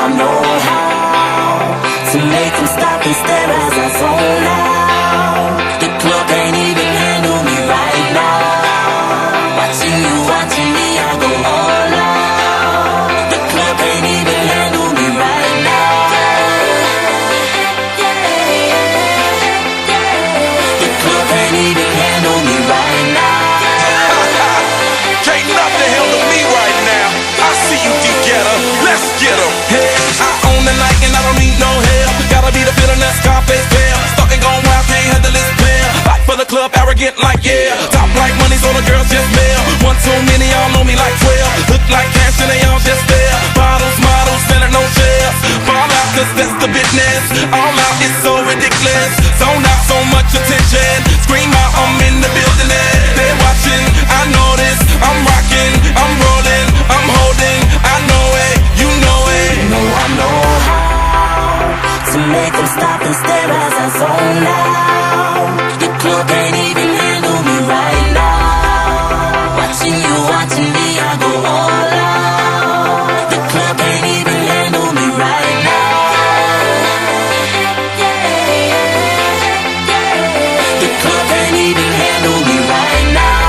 I know how to make them stop and stare as I zone out. The club can't even handle me right now. Watching you, watching me, I go all out. The club can't even handle me right now. The club can't even handle me right now. Can't nothing handle me right now. I see you, D-Getter. Let's get 'em. Hey, I own the night and I don't need no help. Gotta be the feeling that Scarface feel. Starting going wild, can't handle this pill. Fight for the club, arrogant like yeah. Top like money's all the girls just mail. One too many, y'all know me like 12. Look like cash and they all just there. Bottles, models, selling no shares. Fall out, cause that's the business. All out, it's so ridiculous. Zone out, so much attention. Scream out, I'm in the building. They're watching, I know this. I'm rocking, I'm rolling, I'm holding. I know it, you know it. You know I know how to make them stop and stare as I zone out. The club can't even handle me right now. Watching you, watching me, I go all out. The club can't even handle me right now. The club can't even handle me right now.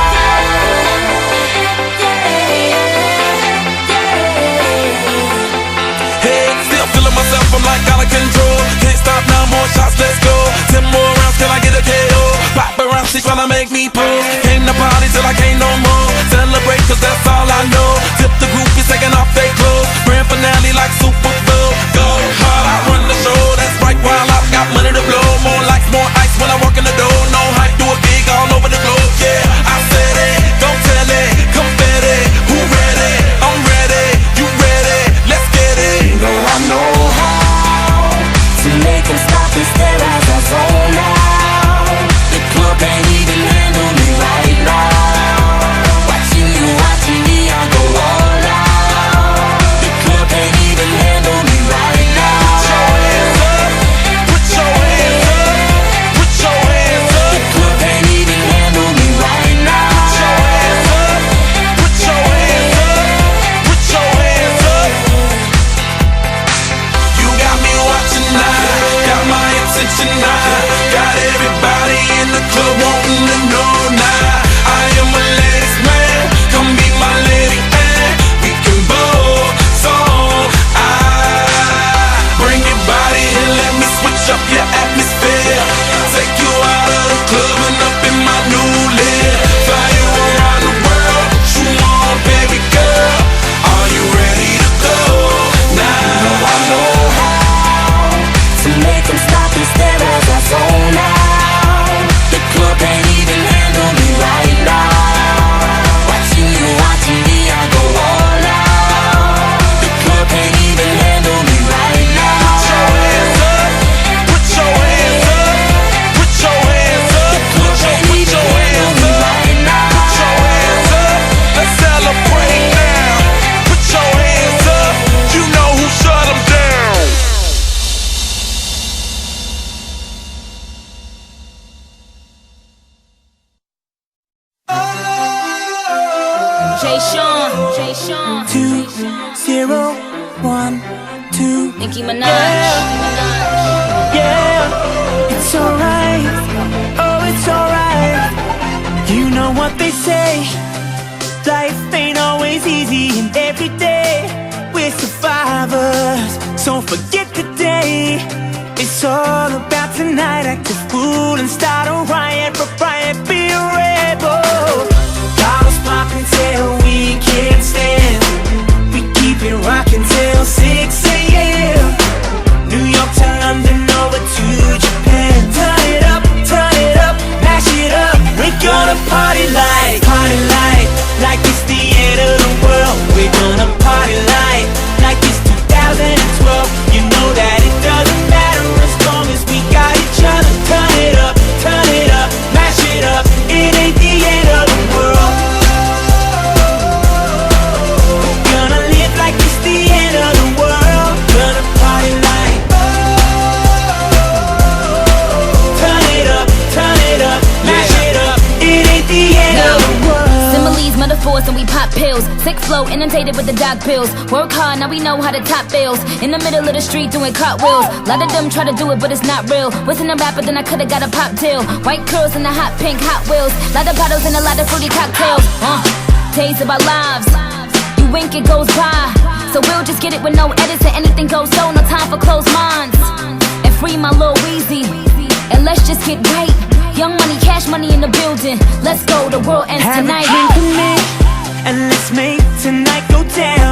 Hey, still feeling myself, I'm like out of control. Can't stop now, more shots, let's go. 10 more rounds till I get a KO. Pop around, see tryna make me pull. Came to party till I can't no more. Celebrate cause that's all I know. Tip the groupies taking off their clothes. Grand finale like Super Bowl. Go hard, I run the show. That's right, while I've got money to blow. More lights, more ice when I walk in the door. No hype, do a gig all over the globe. Yeah, I said it, go tell it. Confetti, who ready? I'm ready, you ready? Let's get it. You know I know how to make them stop and stare as I zone out. The club can't even handle me right now. Watching you, watching me, I go all out. The club can't even handle me right now. Put your hands up, put your hands up, The club can't even handle me right now. put your hands up, put your hands up, put your hands up. You got me watching now, got my attention now, got everybody in the club wanting to know now. I am a ladies man, come be my lady and we can both song. Bring your body and let me switch up your atmosphere. Take you out of the club and up in my new live. Fly you around the world, you on baby girl. Are you ready to go now? I know how to make them stop and stare as I zone out. The club can't even handle me right now. Watching you, watching me, I go all out. The club can't even handle me right now. Put your hands up, put your hands up, put your hands up, The club can't put even your handle hands me up, right now. put your hands up. Let's celebrate now. Put your hands up, you know who shut 'em down. Jay Sean, 2012. Nicki Minaj. Yeah, it's alright. Oh, it's alright. You know what they say. Life ain't always easy, and every day we're survivors. So forget today. It's all about tonight. Act a fool and start a riot. Riot, be a rebel. Bottles popping till we can't stand. We keep it rocking till 6 a.m. New York to London, over to Japan. Turn it up, mash it up. We're gonna party like it's the end of the world. We're gonna party like it's 2012. You know that it doesn't matter as long as we got each other. Turn it up, mash it up. It ain't the end of the world. We're gonna live like it's the end of the world. Gonna party like. Turn it up, mash it up. It ain't the end of the world. Similes, metaphors, doors and we pop pills. Sick flow, inundated with the dog pills. Work hard, now we know how to top bills. In the middle of the street doing cartwheels. Lot of them try to do it, but it's not real. Wasn't a rapper, then I could've got a pop deal. White curls and the hot pink Hot Wheels. Lot of bottles and a lot of fruity cocktails. Days of our lives. You wink, it goes by. So we'll just get it with no edits and anything goes so. No time for closed minds. And free my Lil Weezy. And let's just get right. Young money, cash money in the building. Let's go, the world ends Have tonight. a drink with me, and let's make tonight go down.